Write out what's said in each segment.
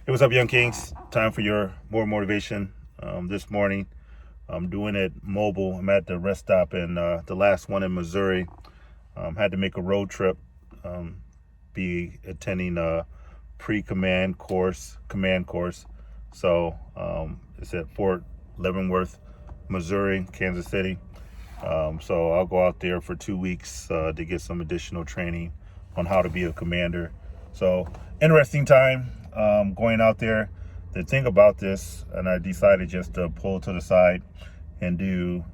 Hey, what's up, Young Kings? Time for your more motivation this morning. I'm doing it mobile. I'm at the rest stop in the last one in Missouri. Had to make a road trip, be attending a pre-command command course. So it's at Fort Leavenworth, Missouri, Kansas City. So I'll go out there for 2 weeks to get some additional training on how to be a commander. So interesting time going out there. The thing about this, and I decided just to pull to the side and do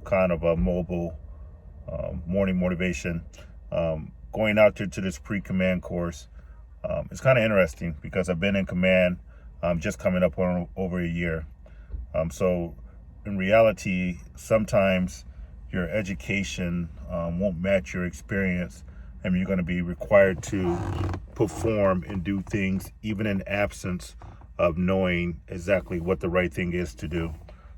kind of a mobile morning motivation. Going out there to this pre-command course, it's kind of interesting because I've been in command just coming up on over a year. So in reality, sometimes your education won't match your experience, and you're going to be required to perform and do things even in absence of knowing exactly what the right thing is to do.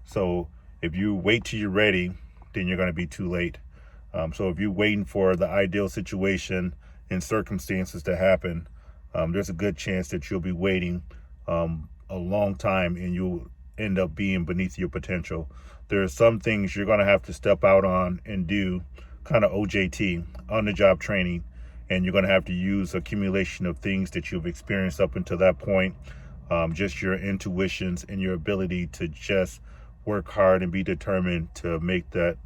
So if you wait till you're ready, then you're going to be too late. So if you're waiting for the ideal situation and circumstances to happen, there's a good chance that you'll be waiting a long time and you'll end up being beneath your potential. There are some things you're going to have to step out on and do kind of OJT, on the job training, and you're going to have to use accumulation of things that you've experienced up until that point, just your intuitions and your ability to just work hard and be determined to make that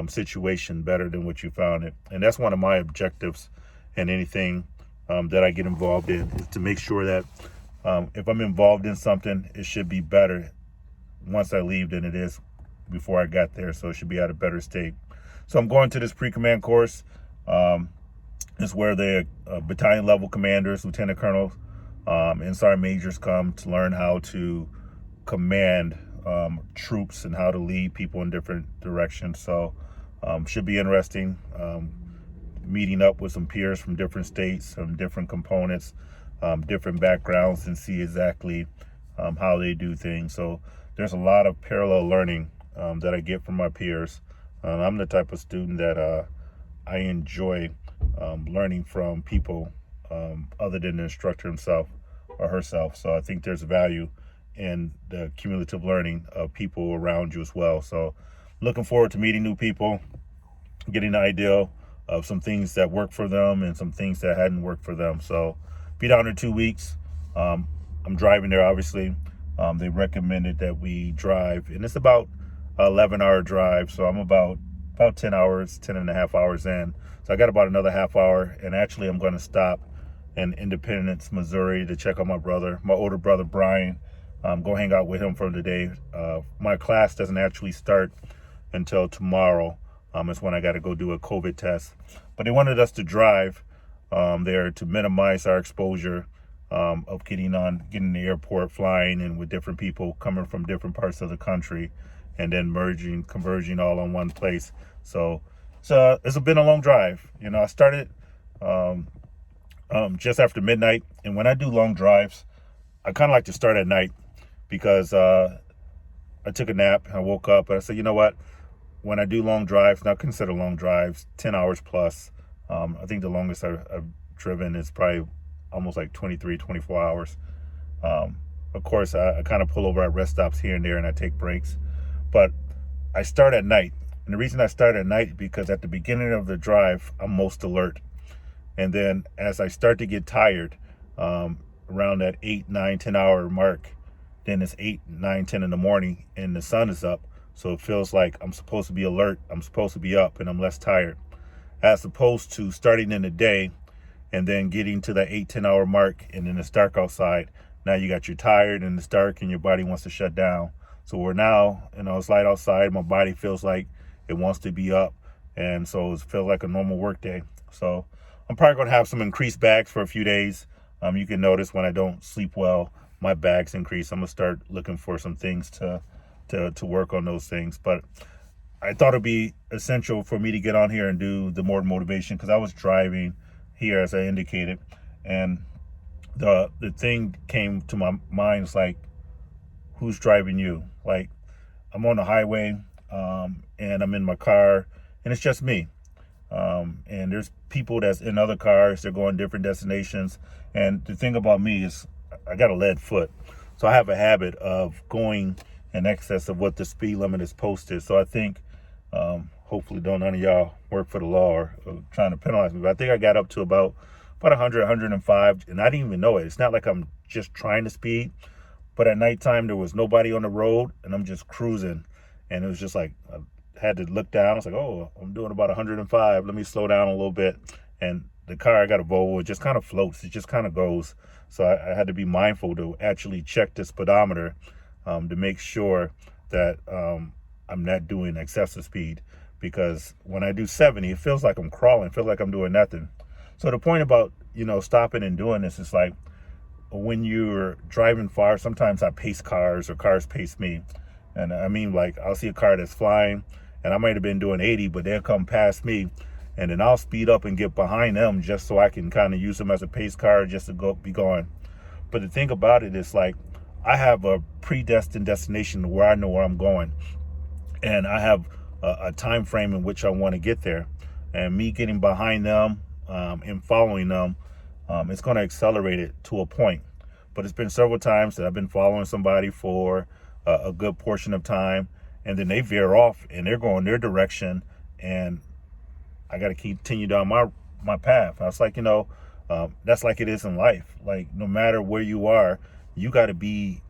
situation better than what you found it. And that's one of my objectives in anything that I get involved in, is to make sure that if I'm involved in something, it should be better once I leave than it is before I got there. So it should be at a better state. So I'm going to this pre-command course. It's where the battalion level commanders, lieutenant colonels, and sergeant majors come to learn how to command troops and how to lead people in different directions. So should be interesting. Meeting up with some peers from different states, from different components, different backgrounds, and see exactly how they do things. So there's a lot of parallel learning that I get from my peers. I'm the type of student that I enjoy learning from people other than the instructor himself or herself. So I think there's value in the cumulative learning of people around you as well. So looking forward to meeting new people, getting an idea of some things that work for them and some things that hadn't worked for them. So be down in 2 weeks. I'm driving there, obviously. They recommended that we drive, and it's about 11-hour drive. So I'm about 10 hours, 10 and a half hours in. So I got about another half hour, and actually I'm going to stop in Independence, Missouri to check on my brother, my older brother, Brian. Go hang out with him for the day. My class doesn't actually start until tomorrow. It's when I got to go do a COVID test. But they wanted us to drive there to minimize our exposure of getting in the airport, flying, and with different people coming from different parts of the country, and then converging all on one place. So it's been a long drive. You know, I started just after midnight, and when I do long drives, I kind of like to start at night because I took a nap. I woke up and I said, you know what? When I do long drives, now consider long drives, 10 hours plus. I think the longest I've driven is probably almost like 23, 24 hours. Of course, I kind of pull over at rest stops here and there and I take breaks. But I start at night. And the reason I start at night is because at the beginning of the drive, I'm most alert. And then as I start to get tired, around that 8, 9, 10 hour mark, then it's 8, 9, 10 in the morning and the sun is up. So it feels like I'm supposed to be alert. I'm supposed to be up and I'm less tired. As opposed to starting in the day and then getting to that 8, 10 hour mark and then it's dark outside. Now you got your tired and it's dark and your body wants to shut down. So we're now, it's light outside. My body feels like it wants to be up. And so it feels like a normal work day. So I'm probably going to have some increased bags for a few days. You can notice when I don't sleep well, my bags increase. I'm going to start looking for some things to work on those things. But I thought it'd be essential for me to get on here and do the more motivation because I was driving here, as I indicated. And the thing came to my mind is like, who's driving you? Like, I'm on the highway and I'm in my car and it's just me. And there's people that's in other cars, they're going different destinations. And the thing about me is I got a lead foot. So I have a habit of going in excess of what the speed limit is posted. So I think, hopefully don't none of y'all work for the law or trying to penalize me, but I think I got up to about 100, 105, and I didn't even know it. It's not like I'm just trying to speed, but at nighttime there was nobody on the road and I'm just cruising, and it was just like I had to look down. I was like, oh, I'm doing about 105. Let me slow down a little bit. And the car, I got a Volvo, it just kind of floats. It just kind of goes. So I had to be mindful to actually check the speedometer to make sure that I'm not doing excessive speed, because when I do 70, it feels like I'm crawling, it feels like I'm doing nothing. So the point about, stopping and doing this is like when you're driving far, sometimes I pace cars or cars pace me. And I mean, like, I'll see a car that's flying and I might have been doing 80, but they'll come past me, and then I'll speed up and get behind them just so I can kind of use them as a pace car just to be going. But the thing about it is, like, I have a predestined destination where I know where I'm going, and I have a time frame in which I want to get there. And me getting behind them and following them, it's going to accelerate it to a point. But it's been several times that I've been following somebody for a good portion of time, and then they veer off and they're going their direction, and I got to continue down my path. I was like, that's like it is in life. Like, no matter where you are, you got to be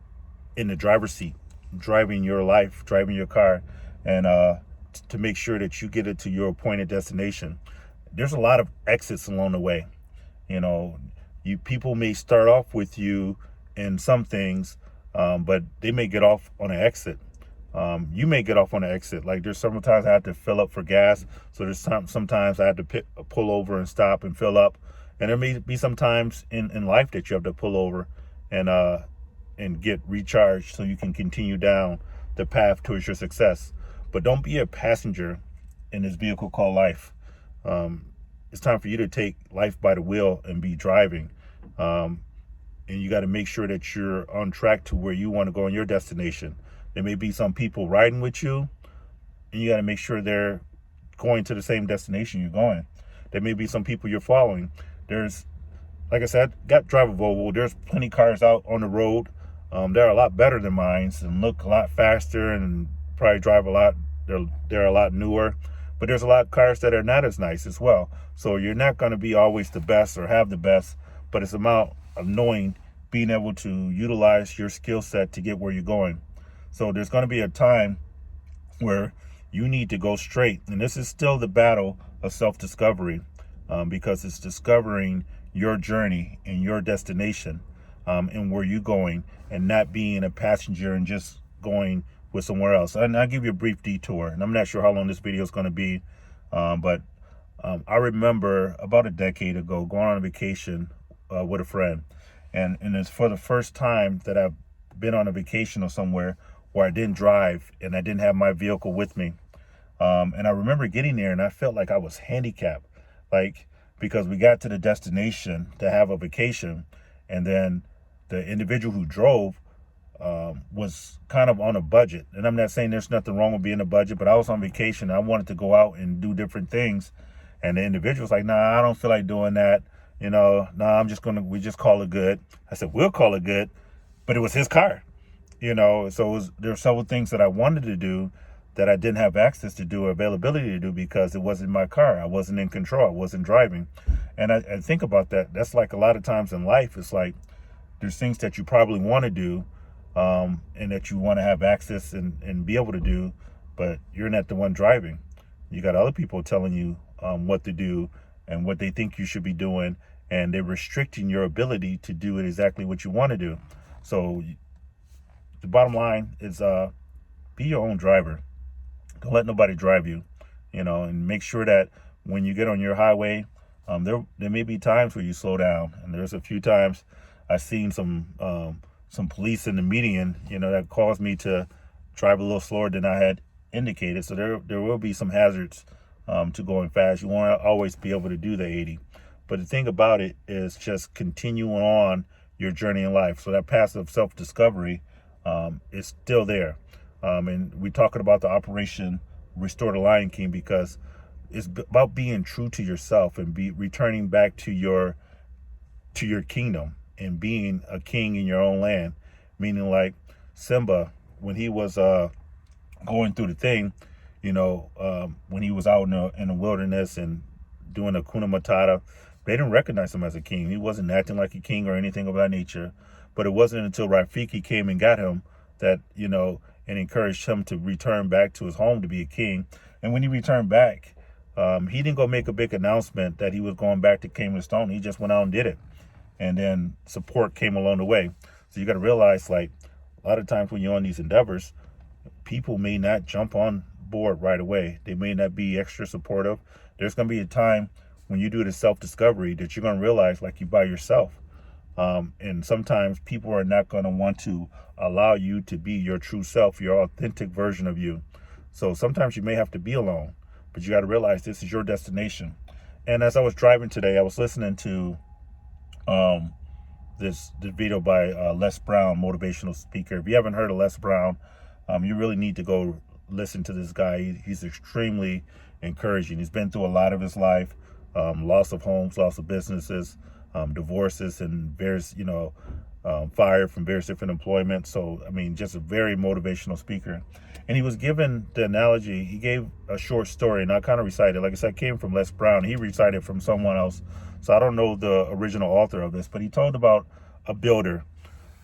in the driver's seat, driving your life, driving your car, and to make sure that you get it to your appointed destination. There's a lot of exits along the way. People may start off with you in some things, but they may get off on an exit. You may get off on an exit. Like, there's several times I have to fill up for gas. So there's sometimes I have to pull over and stop and fill up. And there may be some times in life that you have to pull over and get recharged so you can continue down the path towards your success. But don't be a passenger in this vehicle called life. It's time for you to take life by the wheel and be driving. And you got to make sure that you're on track to where you want to go in your destination. There may be some people riding with you, and you got to make sure they're going to the same destination you're going. There may be some people you're following. There's, like I said, got drive a Volvo. There's plenty of cars out on the road. They're a lot better than mine and look a lot faster and probably drive a lot. They're a lot newer. But there's a lot of cars that are not as nice as well. So you're not going to be always the best or have the best, but it's about knowing, being able to utilize your skill set to get where you're going. So there's going to be a time where you need to go straight. And this is still the battle of self-discovery, because it's discovering your journey and your destination, and where you're going, and not being a passenger and just going with somewhere else. And I'll give you a brief detour, and I'm not sure how long this video is going to be, but I remember about a decade ago going on a vacation with a friend, and it's for the first time that I've been on a vacation or somewhere where I didn't drive and I didn't have my vehicle with me. And I remember getting there and I felt like I was handicapped, because we got to the destination to have a vacation, and then the individual who drove was kind of on a budget. And I'm not saying there's nothing wrong with being a budget, but I was on vacation. I wanted to go out and do different things. And the individual's like, nah, I don't feel like doing that. Nah, we just call it good. I said, we'll call it good. But it was his car, so there were several things that I wanted to do that I didn't have access to do or availability to do because it wasn't my car. I wasn't in control. I wasn't driving. And I think about that. That's like a lot of times in life. It's like there's things that you probably want to do, and that you want to have access and be able to do, but you're not the one driving. You got other people telling you what to do and what they think you should be doing, and they're restricting your ability to do exactly what you want to do. So the bottom line is be your own driver. Don't let nobody drive you, and make sure that when you get on your highway, there may be times where you slow down. And there's a few times I've seen some police in the median, that caused me to drive a little slower than I had indicated. So there will be some hazards to going fast. You won't always be able to do the 80. But the thing about it is just continuing on your journey in life. So that path of self-discovery is still there. And we're talking about the Operation Restore the Lion King because it's about being true to yourself and returning back to your kingdom. and being a king in your own land. Meaning like Simba, when he was going through the thing, when he was out in the wilderness and doing a Kuna Matata, they didn't recognize him as a king. He wasn't acting like a king or anything of that nature. But it wasn't until Rafiki came and got him that, and encouraged him to return back to his home to be a king. And when he returned back, he didn't go make a big announcement that he was going back to King of Stone. He just went out and did it. And then support came along the way. So you got to realize, like, a lot of times when you're on these endeavors, people may not jump on board right away. They may not be extra supportive. There's going to be a time when you do the self-discovery that you're going to realize, like, you're by yourself. And sometimes people are not going to want to allow you to be your true self, your authentic version of you. So sometimes you may have to be alone, but you got to realize this is your destination. And as I was driving today, I was listening to this video by Les Brown, motivational speaker. If you haven't heard of Les Brown, you really need to go listen to this guy. He's extremely encouraging. He's been through a lot of his life, loss of homes, loss of businesses, divorces, and various, fired from various different employments. So, I mean, just a very motivational speaker. And he was given the analogy, he gave a short story, and I kind of recited, like I said, came from Les Brown. He recited from someone else. So I don't know the original author of this, but he told about a builder.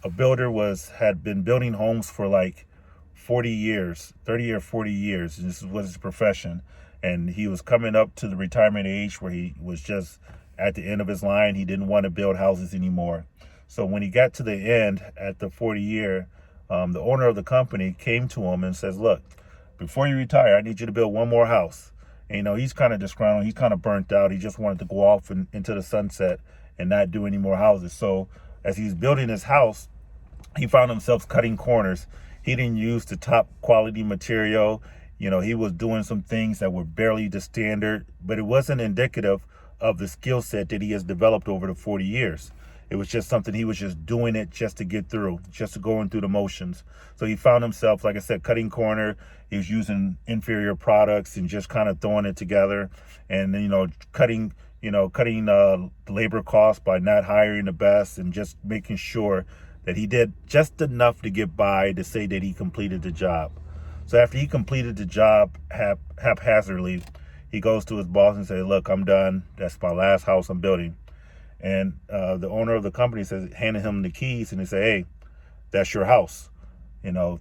A builder had been building homes for like 40 years, 30 or 40 years. And this was his profession. And he was coming up to the retirement age where he was just at the end of his line. He didn't want to build houses anymore. So when he got to the end at the 40 year, the owner of the company came to him and says, look, before you retire, I need you to build one more house. And, he's kind of disgruntled. He's kind of burnt out. He just wanted to go off into the sunset and not do any more houses. So as he's building his house, he found himself cutting corners. He didn't use the top quality material. He was doing some things that were barely the standard, but it wasn't indicative of the skill set that he has developed over the 40 years. It was just something he was just doing it just to get through, just to going through the motions. So he found himself, like I said, cutting corner. He was using inferior products and just kind of throwing it together, and cutting labor costs by not hiring the best and just making sure that he did just enough to get by to say that he completed the job. So after he completed the job haphazardly, he goes to his boss and says, look, I'm done. That's my last house I'm building. And the owner of the company handed him the keys, and he said, hey, that's your house.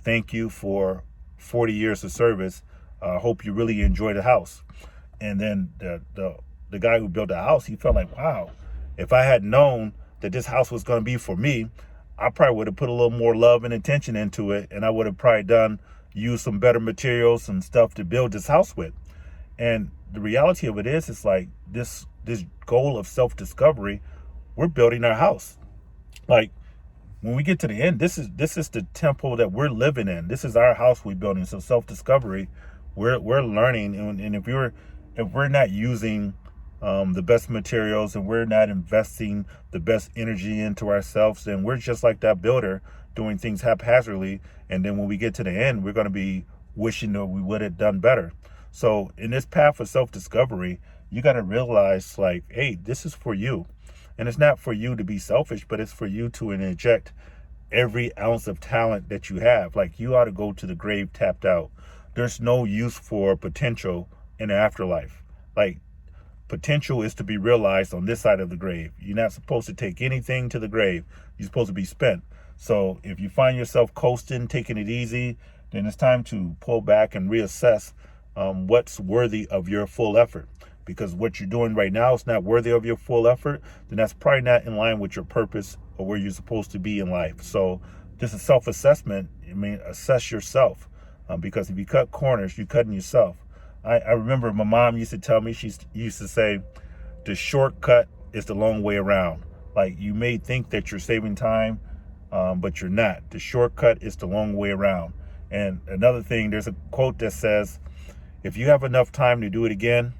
Thank you for 40 years of service. Hope you really enjoy the house. And then the guy who built the house, he felt like, wow, if I had known that this house was going to be for me, I probably would have put a little more love and attention into it, and I would have probably used some better materials and stuff to build this house with. And the reality of it is, it's like this goal of self-discovery, we're building our house. Like, when we get to the end, this is the temple that we're living in. This is our house we're building. So self-discovery, we're learning, and if we're not using the best materials, and we're not investing the best energy into ourselves, then we're just like that builder doing things haphazardly. And then when we get to the end, we're going to be wishing that we would have done better. So in this path of self-discovery, you got to realize, like, hey, this is for you. And it's not for you to be selfish, but it's for you to inject every ounce of talent that you have. Like, you ought to go to the grave tapped out. There's no use for potential in the afterlife. Like, potential is to be realized on this side of the grave. You're not supposed to take anything to the grave. You're supposed to be spent. So if you find yourself coasting, taking it easy, then it's time to pull back and reassess what's worthy of your full effort. Because what you're doing right now is not worthy of your full effort, then that's probably not in line with your purpose or where you're supposed to be in life. So this is self-assessment. Assess yourself, because if you cut corners, you're cutting yourself. I remember my mom used to tell me, she used to say, the shortcut is the long way around. Like, you may think that you're saving time, but you're not. The shortcut is the long way around. And another thing, there's a quote that says, if you have enough time to do it again,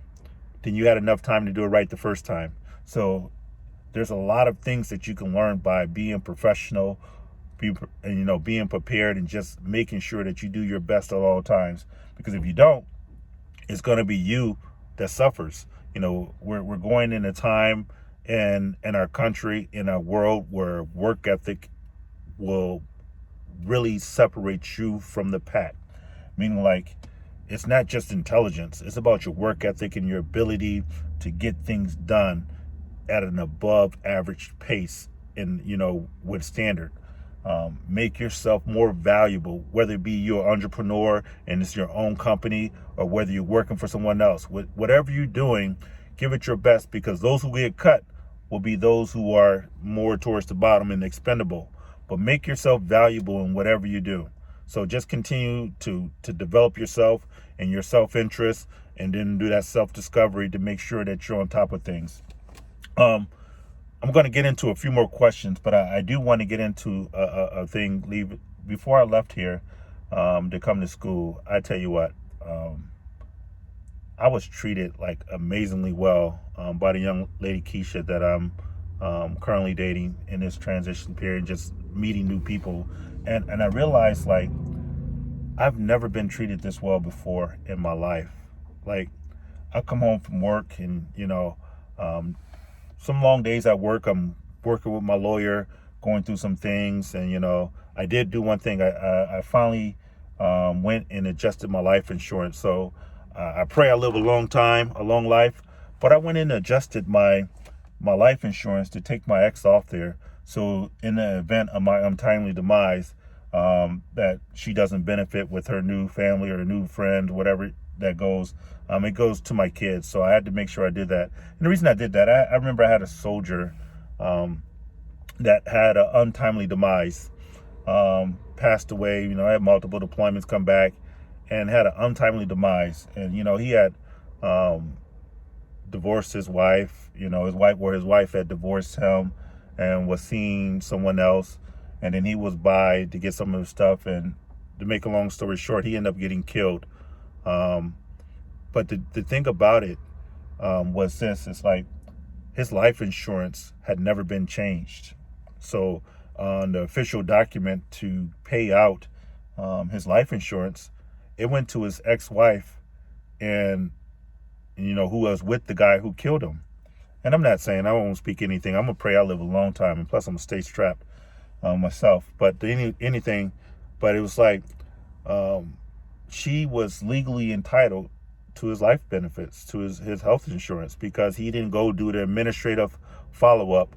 then you had enough time to do it right the first time. So there's a lot of things that you can learn by being professional, being prepared, and just making sure that you do your best at all times. Because if you don't, it's going to be you that suffers. We're going in a time in our country, in our world, where work ethic will really separate you from the pack. Meaning, like, it's not just intelligence, it's about your work ethic and your ability to get things done at an above average pace and, with standard. Make yourself more valuable, whether it be you're an entrepreneur and it's your own company, or whether you're working for someone else. Whatever you're doing, give it your best, because those who get cut will be those who are more towards the bottom and expendable. But make yourself valuable in whatever you do. So just continue to develop yourself and your self-interest, and then do that self-discovery to make sure that you're on top of things. I'm going to get into a few more questions, but I do want to get into a thing. Before I left here to come to school, I tell you what, I was treated like amazingly well by the young lady Keisha that I'm currently dating in this transition period, just meeting new people. And I realized, like, I've never been treated this well before in my life. Like, I come home from work and, some long days at work, I'm working with my lawyer, going through some things. And, I did do one thing. I finally went and adjusted my life insurance. So I pray I live a long life. But I went in and adjusted my life insurance to take my ex off there. So in the event of my untimely demise, that she doesn't benefit with her new family or a new friend, whatever that goes. It goes to my kids. So I had to make sure I did that. And the reason I did that, I remember I had a soldier that had an untimely demise, passed away. I had multiple deployments, come back, and had an untimely demise. And, he had divorced his wife. His wife had divorced him and was seeing someone else. And then he was by to get some of his stuff. And to make a long story short, he ended up getting killed. But the thing about it was this: it's like his life insurance had never been changed. So on the official document to pay out his life insurance, it went to his ex-wife, and who was with the guy who killed him. And I'm not saying I won't speak anything. I'm gonna pray I live a long time, and plus I'm gonna stay strapped myself. But anything, but it was like she was legally entitled to his life benefits, to his health insurance, because he didn't go do the administrative follow-up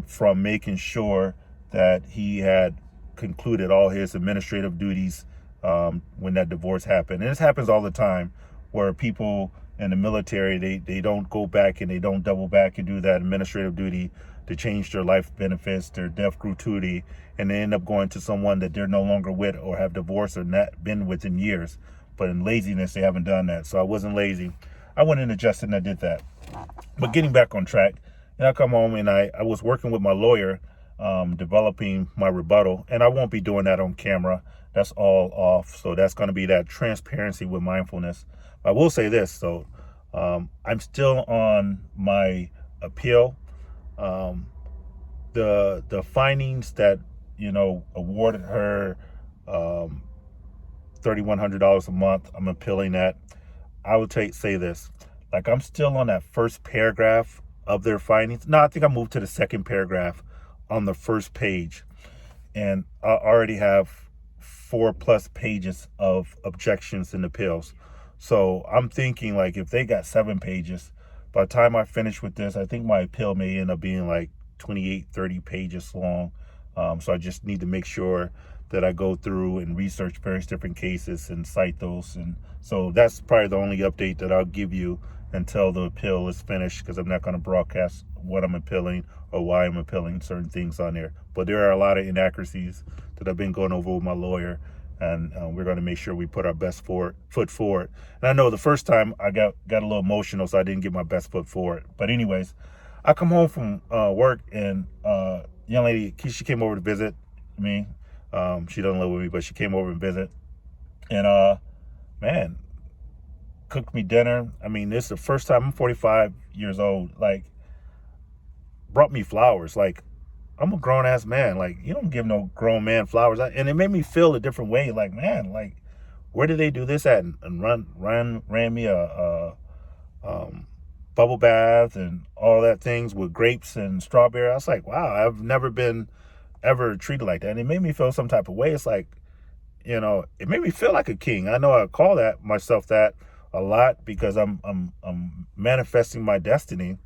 from making sure that he had concluded all his administrative duties when that divorce happened. And this happens all the time, where people in the military, they don't go back and they don't double back and do that administrative duty to change their life benefits, their death gratuity, and they end up going to someone that they're no longer with or have divorced or not been with in years. But in laziness, they haven't done that. So I wasn't lazy. I went in adjusted and I did that. But getting back on track, I come home and I was working with my lawyer, developing my rebuttal. And I won't be doing that on camera. That's all off. So that's going to be that transparency with mindfulness. I will say this, though. I'm still on my appeal. The findings that, awarded her $3,100 a month, I'm appealing that. I would say this, like, I'm still on that first paragraph of their findings. No, I think I moved to the second paragraph on the first page, and I already have 4+ pages of objections and appeals. So I'm thinking, like, if they got 7 pages, by the time I finish with this, I think my appeal may end up being like 28, 30 pages long. So I just need to make sure that I go through and research various different cases and cite those. And so that's probably the only update that I'll give you until the appeal is finished, because I'm not going to broadcast what I'm appealing or why I'm appealing certain things on there. But there are a lot of inaccuracies that I've been going over with my lawyer, and we're going to make sure we put our best foot forward. And I know the first time I got a little emotional, so I didn't get my best foot forward. But anyways, I come home from work, and young lady, she came over to visit me. She doesn't live with me, but she came over and visit. And man, cooked me dinner. I mean, this is the first time. I'm 45 years old. Like, brought me flowers. Like, I'm a grown ass man. Like, you don't give no grown man flowers. And it made me feel a different way. Like, man, like, where did they do this at? And ran me a bubble bath and all that things with grapes and strawberry. I was like, wow, I've never been ever treated like that. And it made me feel some type of way. It's like, it made me feel like a king. I know I call that myself that a lot because I'm manifesting my destiny,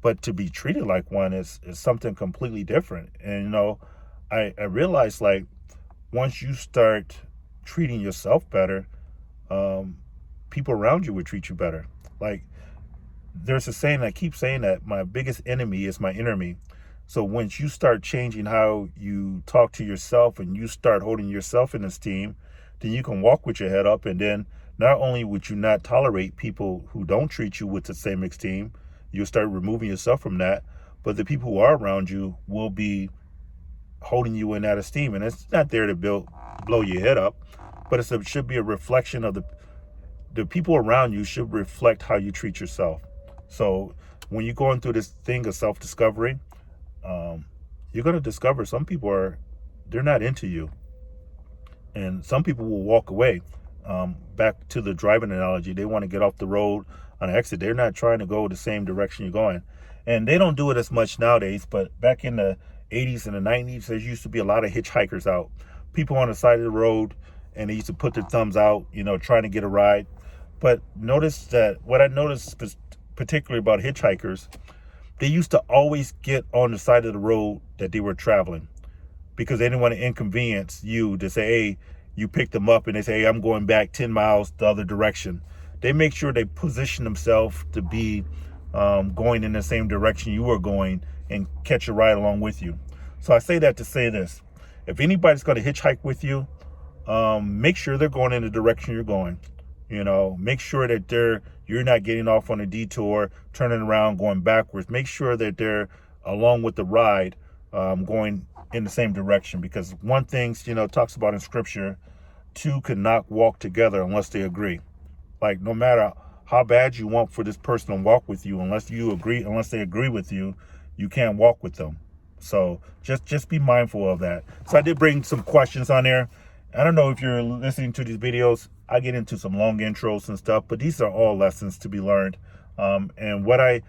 but to be treated like one is something completely different. And I realized, like, once you start treating yourself better, um, people around you would treat you better. Like, there's a saying, I keep saying that my biggest enemy is my enemy. So once you start changing how you talk to yourself and you start holding yourself in esteem, then you can walk with your head up. And then not only would you not tolerate people who don't treat you with the same esteem, you'll start removing yourself from that. But the people who are around you will be holding you in that esteem. And it's not there to blow your head up, but it should be a reflection of the people around you should reflect how you treat yourself. So when you're going through this thing of self-discovery, you're going to discover some people they're not into you. And some people will walk away. Back to the driving analogy, they want to get off the road on an exit. They're not trying to go the same direction you're going. And they don't do it as much nowadays, but back in the 80s and the 90s, there used to be a lot of hitchhikers out. People on the side of the road, and they used to put their thumbs out, trying to get a ride. But notice that what I noticed particularly about hitchhikers, they used to always get on the side of the road that they were traveling because they didn't want to inconvenience you to say, hey, you pick them up and they say, hey, I'm going back 10 miles the other direction. They make sure they position themselves to be going in the same direction you are going and catch a ride along with you. So I say that to say this. If anybody's going to hitchhike with you, make sure they're going in the direction you're going. Make sure that you're not getting off on a detour, turning around, going backwards. Make sure that they're along with the ride, going in the same direction. Because one thing, talks about in scripture, two cannot walk together unless they agree. Like, no matter how bad you want for this person to walk with you, unless they agree with you, you can't walk with them. So just be mindful of that. So I did bring some questions on there. I don't know if you're listening to these videos. I get into some long intros and stuff, but these are all lessons to be learned. And what I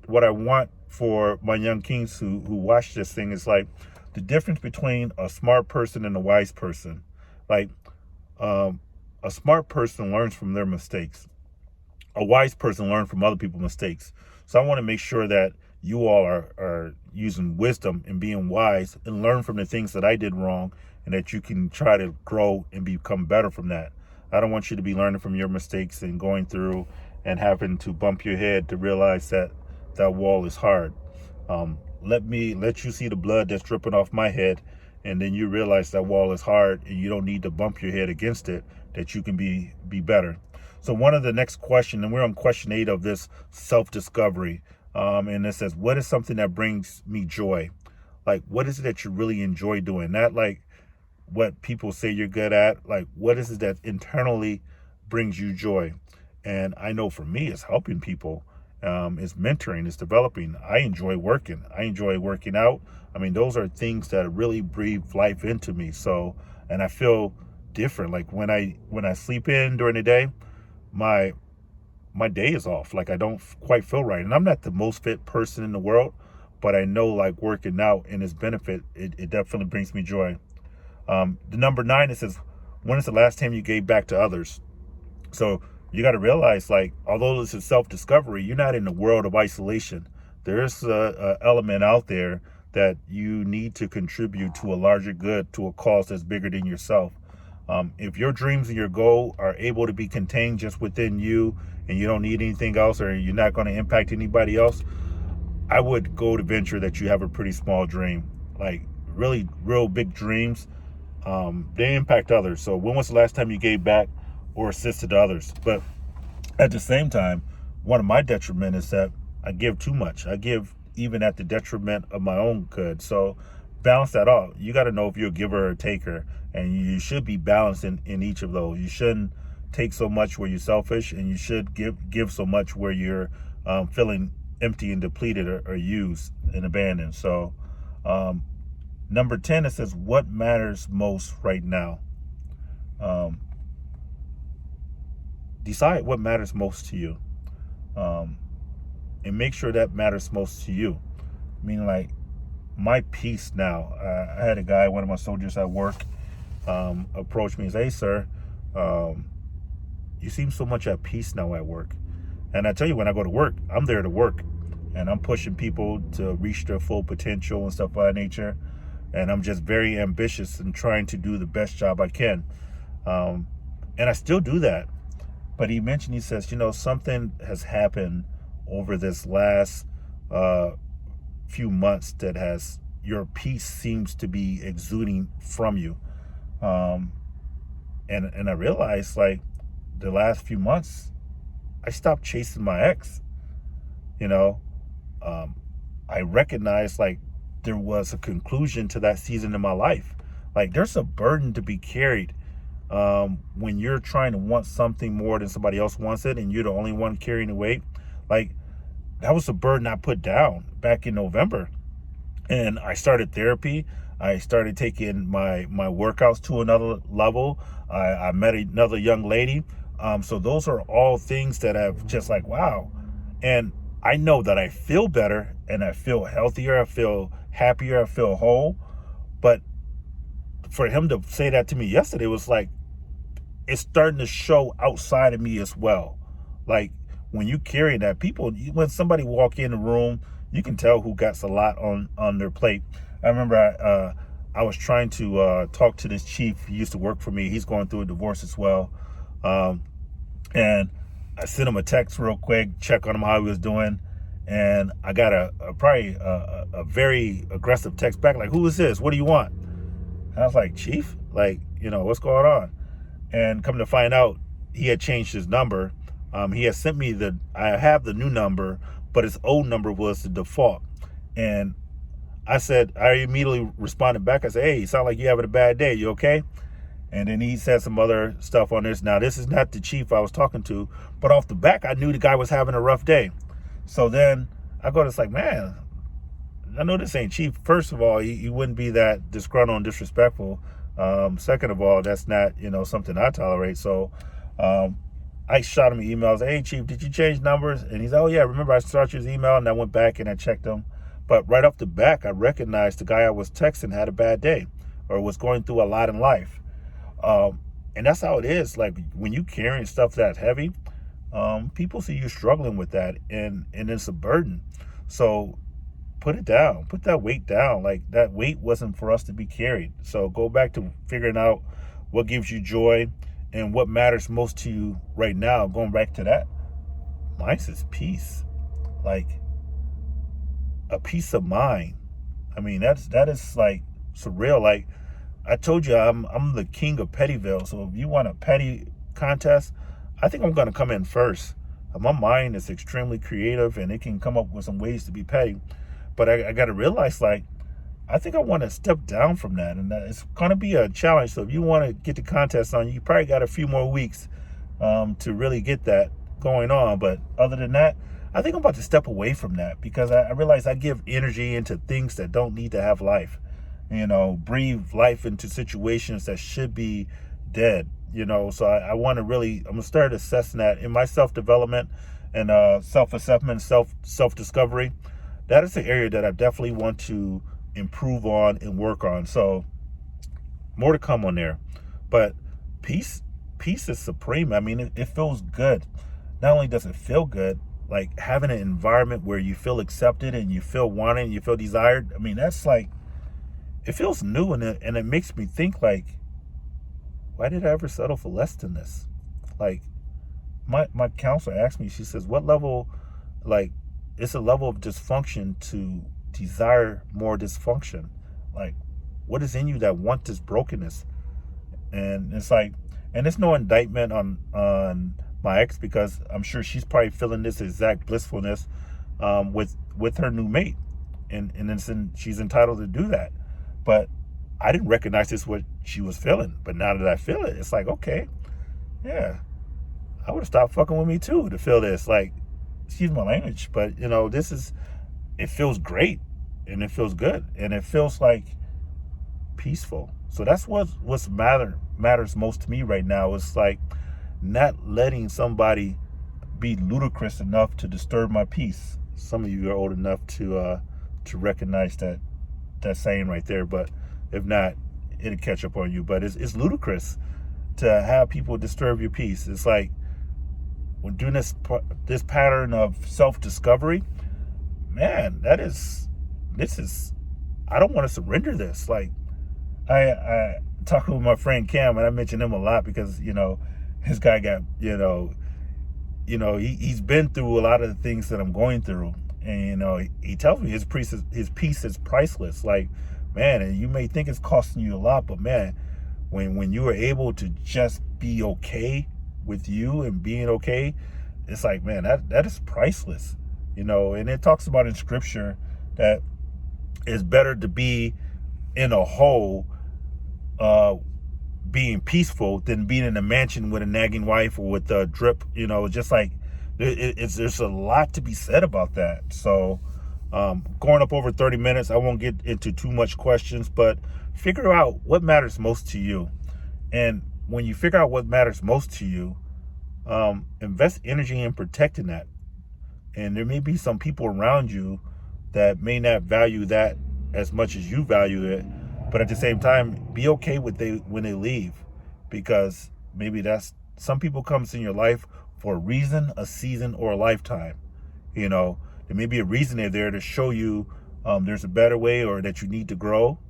want for my young kings who watch this thing is like the difference between a smart person and a wise person. Like, a smart person learns from their mistakes. A wise person learns from other people's mistakes. So I want to make sure that you all are using wisdom and being wise and learn from the things that I did wrong, and that you can try to grow and become better from that. I don't want you to be learning from your mistakes and going through and having to bump your head to realize that that wall is hard. Let you see the blood that's dripping off my head, and then you realize that wall is hard and you don't need to bump your head against it, that you can be better. So one of the next question, and we're on question 8 of this self-discovery, and it says, what is something that brings me joy? Like, what is it that you really enjoy doing? Not like what people say you're good at. Like, what is it that internally brings you joy? And I know for me, it's helping people. It's mentoring, it's developing. I enjoy working. I enjoy working out. I mean, those are things that really breathe life into me. So, and I feel different. Like when I sleep in during the day, my day is off. Like, I don't quite feel right. And I'm not the most fit person in the world, but I know, like, working out and its benefit, it definitely brings me joy. The number 9, it says, when is the last time you gave back to others? So you got to realize, like, although this is self-discovery, you're not in the world of isolation. There's a element out there that you need to contribute to a larger good, to a cause that's bigger than yourself. If your dreams and your goal are able to be contained just within you, and you don't need anything else, or you're not going to impact anybody else, I would go to venture that you have a pretty small dream. Like, really real big dreams, they impact others. So when was the last time you gave back or assisted others? But at the same time, one of my detriment is that I give too much. I give even at the detriment of my own good. So balance that out. You got to know if you're a giver or a taker, and you should be balanced in each of those. You shouldn't take so much where you're selfish, and you should give so much where you're feeling empty and depleted or used and abandoned. So number 10, it says, what matters most right now? Decide what matters most to you. and make sure that matters most to you. Meaning, like, my peace now. I had a guy, one of my soldiers at work, approach me and say, "Hey, sir, you seem so much at peace now at work." And I tell you, when I go to work, I'm there to work, and I'm pushing people to reach their full potential and stuff of that nature. And I'm just very ambitious and trying to do the best job I can. And I still do that. But he mentioned, he says, something has happened over this last few months that has, your peace seems to be exuding from you. And I realized, like, the last few months, I stopped chasing my ex. I recognized, like, there was a conclusion to that season in my life. Like, there's a burden to be carried when you're trying to want something more than somebody else wants it, and you're the only one carrying the weight. Like, that was a burden I put down back in November. And I started therapy. I started taking my workouts to another level. I met another young lady. So those are all things that have just, like, wow. And I know that I feel better, and I feel healthier. I feel happier. I feel whole. But for him to say that to me yesterday was like, it's starting to show outside of me as well. Like, when you carry that, people, when somebody walk in the room, you can tell who got a lot on their plate. I remember I was trying to talk to this chief. He used to work for me. He's going through a divorce as well. And I sent him a text real quick, check on him how he was doing. And I got a very aggressive text back, like, "Who is this? What do you want?" And I was like, "Chief, like, what's going on?" And come to find out, he had changed his number. He had sent me I have the new number, but his old number was the default. And I immediately responded back. I said, "Hey, you sound like you're having a bad day. You okay?" And then he said some other stuff on this. Now, this is not the chief I was talking to, but off the back, I knew the guy was having a rough day. So then I go, it's like, man, I know this ain't chief. First of all, he wouldn't be that disgruntled and disrespectful. Second of all, that's not, something I tolerate. So I shot him emails. "Hey, chief, did you change numbers?" And he's, "Oh, yeah, remember I started his email," and I went back and I checked him. But right off the back, I recognized the guy I was texting had a bad day or was going through a lot in life. And that's how it is. Like, when you carrying stuff that's heavy, people see you struggling with that, and it's a burden. So put it down, put that weight down. Like, that weight wasn't for us to be carried. So go back to figuring out what gives you joy and what matters most to you right now. Going back to that, mine is peace, like a peace of mind. I mean, that is like surreal. Like, I told you, I'm the king of Pettyville. So if you want a petty contest, I think I'm going to come in first. My mind is extremely creative, and it can come up with some ways to be petty. But I got to realize, like, I think I want to step down from that, and that it's going to be a challenge. So if you want to get the contest on, you probably got a few more weeks to really get that going on. But other than that, I think I'm about to step away from that, because I realize I give energy into things that don't need to have life. Breathe life into situations that should be dead. So I want to really, I'm gonna start assessing that in my self-development and self-assessment, self-discovery. That is the area that I definitely want to improve on and work on. So more to come on there. But peace is supreme. I mean, it feels good. Not only does it feel good, like having an environment where you feel accepted and you feel wanted and you feel desired. I mean, that's like, it feels new, and it makes me think, like, why did I ever settle for less than this? Like, my counselor asked me, she says, what level, like, it's a level of dysfunction to desire more dysfunction. Like, what is in you that want this brokenness? And it's like, and it's no indictment on my ex, because I'm sure she's probably feeling this exact blissfulness with her new mate, and she's entitled to do that. But I didn't recognize this what she was feeling. But now that I feel it, it's like, okay, yeah, I would have stopped fucking with me too to feel this. Like, excuse my language, but it feels great, and it feels good, and it feels like peaceful. So that's matters most to me right now. It's like not letting somebody be ludicrous enough to disturb my peace. Some of you are old enough to recognize that saying right there, but if not, it'll catch up on you. But it's ludicrous to have people disturb your peace. It's like when doing this pattern of self-discovery, man, this is, I don't want to surrender this. Like I talking with my friend Cam, and I mention him a lot because his guy got he's been through a lot of the things that I'm going through, and he tells me his peace is priceless. Like, man, and you may think it's costing you a lot, but man, when you are able to just be okay with you and being okay, it's like, man, that is priceless. And it talks about in scripture that it's better to be in a hole being peaceful than being in a mansion with a nagging wife or with a drip. Just like there's a lot to be said about that. So going up over 30 minutes, I won't get into too much questions, but figure out what matters most to you. And when you figure out what matters most to you, invest energy in protecting that. And there may be some people around you that may not value that as much as you value it, but at the same time, be okay with when they leave, because maybe some people comes in your life for a reason, a season, or a lifetime. There may be a reason they're there to show you there's a better way, or that you need to grow.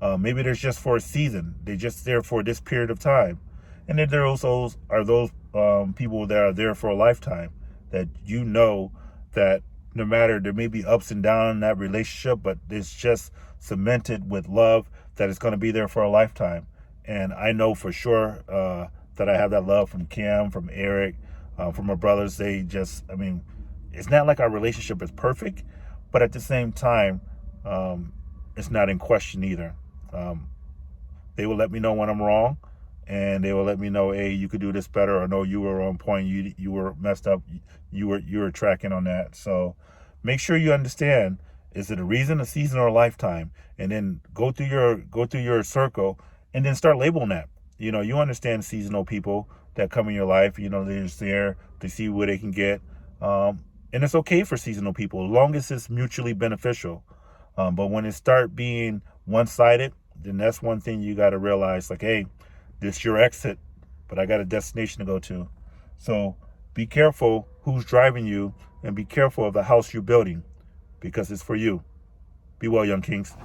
Maybe there's just for a season. They're just there for this period of time. And then there also are those people that are there for a lifetime, that that no matter, there may be ups and downs in that relationship, but it's just cemented with love that is going to be there for a lifetime. And I know for sure that I have that love from Cam, from Eric, from my brothers. It's not like our relationship is perfect, but at the same time, it's not in question either. They will let me know when I'm wrong, and they will let me know, hey, you could do this better, or no, you were on point, you were messed up, you were tracking on that. So make sure you understand, is it a reason, a season, or a lifetime? And then go through your circle and then start labeling that. You understand seasonal people that come in your life, they're just there to see where they can get. And it's okay for seasonal people as long as it's mutually beneficial. But when it start being one-sided, then that's one thing you got to realize, like, hey, this is your exit, but I got a destination to go to. So be careful who's driving you, and be careful of the house you're building, because it's for you. Be well, young kings.